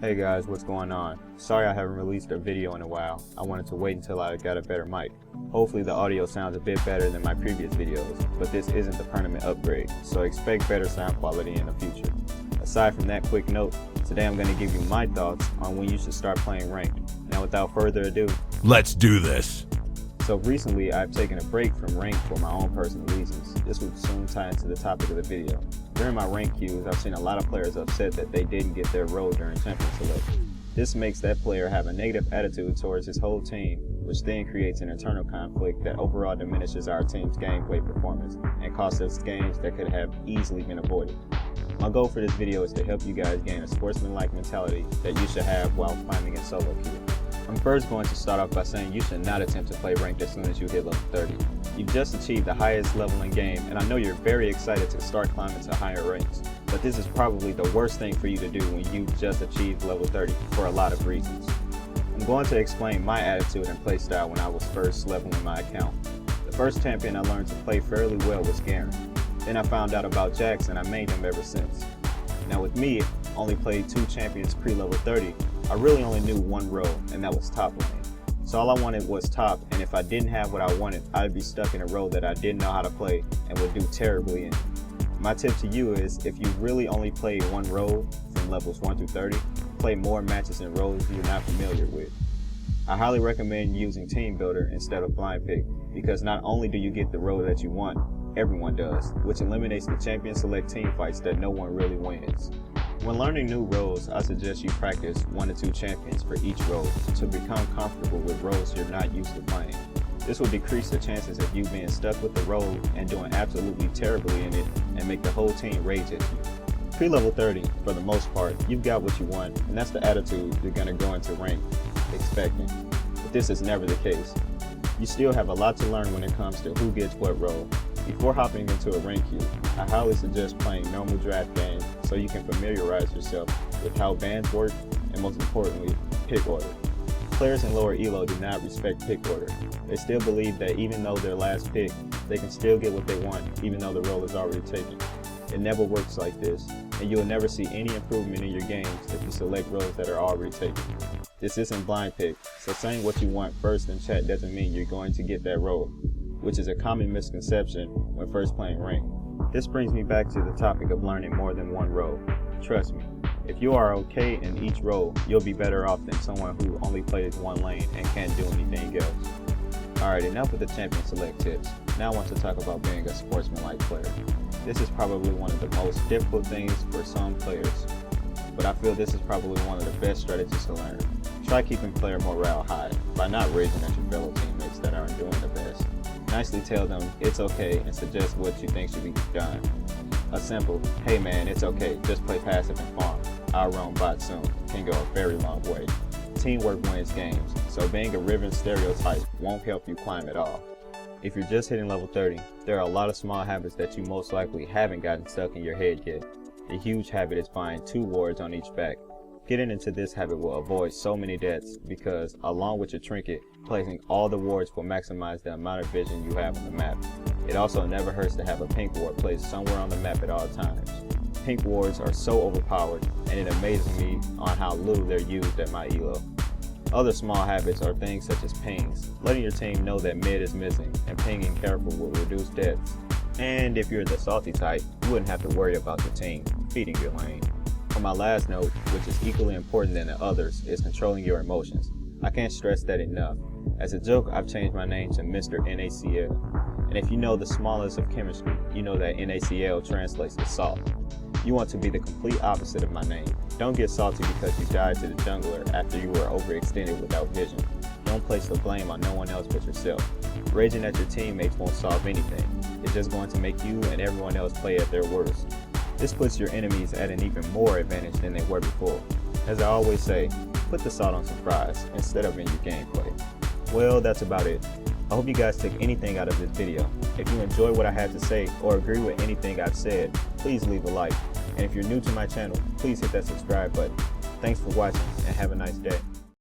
Hey guys, what's going on? Sorry I haven't released a video in a while. I wanted to wait until I got a better mic. Hopefully the audio sounds a bit better than my previous videos, but this isn't the permanent upgrade, so expect better sound quality in the future. Aside from that quick note, today I'm going to give you my thoughts on when you should start playing ranked. Now without further ado, let's do this! So recently I've taken a break from ranked for my own personal reasons. This would soon tie into the topic of the video. During my rank queues, I've seen a lot of players upset that they didn't get their role during champion select. This makes that player have a negative attitude towards his whole team, which then creates an internal conflict that overall diminishes our team's gameplay performance and costs us games that could have easily been avoided. My goal for this video is to help you guys gain a sportsman-like mentality that you should have while climbing in solo queue. I'm first going to start off by saying you should not attempt to play ranked as soon as you hit level 30. You've just achieved the highest level in game, and I know you're very excited to start climbing to higher ranks, but this is probably the worst thing for you to do when you just achieved level 30 for a lot of reasons. I'm going to explain my attitude and playstyle when I was first leveling my account. The first champion I learned to play fairly well was Garen. Then I found out about Jax and I made him ever since. Now with me, only played 2 champions pre-level 30, I really only knew one role, and that was top lane. So all I wanted was top, and if I didn't have what I wanted, I'd be stuck in a role that I didn't know how to play and would do terribly in. My tip to you is, if you really only play one role from levels 1 through 30, play more matches in roles you're not familiar with. I highly recommend using Team Builder instead of Blind Pick, because not only do you get the role that you want, everyone does, which eliminates the champion select team fights that no one really wins. When learning new roles, I suggest you practice 1 to 2 champions for each role to become comfortable with roles you're not used to playing. This will decrease the chances of you being stuck with the role and doing absolutely terribly in it and make the whole team rage at you. Pre-level 30, for the most part, you've got what you want, and that's the attitude you're going to go into rank expecting. But this is never the case. You still have a lot to learn when it comes to who gets what role. Before hopping into a rank queue, I highly suggest playing normal draft games so you can familiarize yourself with how bans work and, most importantly, pick order. Players in lower elo do not respect pick order. They still believe that even though they're last pick, they can still get what they want even though the role is already taken. It never works like this, and you'll never see any improvement in your games if you select roles that are already taken. This isn't blind pick, so saying what you want first in chat doesn't mean you're going to get that role, which is a common misconception when first playing ranked. This brings me back to the topic of learning more than one role. Trust me, if you are okay in each role, you'll be better off than someone who only plays one lane and can't do anything else. Alright, enough with the champion select tips. Now I want to talk about being a sportsman-like player. This is probably one of the most difficult things for some players, but I feel this is probably one of the best strategies to learn. Try keeping player morale high by not raging at your fellow teammates that aren't doing the best. Nicely tell them it's okay and suggest what you think should be done. A simple, hey man, it's okay, just play passive and farm, I'll roam bot soon, can go a very long way. Teamwork wins games, so being a Riven stereotype won't help you climb at all. If you're just hitting level 30, there are a lot of small habits that you most likely haven't gotten stuck in your head yet. A huge habit is buying 2 wards on each back. Getting into this habit will avoid so many deaths because, along with your trinket, placing all the wards will maximize the amount of vision you have on the map. It also never hurts to have a pink ward placed somewhere on the map at all times. Pink wards are so overpowered, and it amazes me on how little they're used at my elo. Other small habits are things such as pings, letting your team know that mid is missing, and pinging careful will reduce deaths. And if you're the salty type, you wouldn't have to worry about your team feeding your lane. For my last note, which is equally important than the others, is controlling your emotions. I can't stress that enough. As a joke, I've changed my name to Mr. NaCl. And if you know the smallest of chemistry, you know that NaCl translates to salt. You want to be the complete opposite of my name. Don't get salty because you died to the jungler after you were overextended without vision. Don't place the blame on no one else but yourself. Raging at your teammates won't solve anything. It's just going to make you and everyone else play at their worst. This puts your enemies at an even more advantage than they were before. As I always say, put the salt on some fries instead of in your gameplay. Well, that's about it. I hope you guys take anything out of this video. If you enjoy what I had to say or agree with anything I've said, please leave a like. And if you're new to my channel, please hit that subscribe button. Thanks for watching and have a nice day.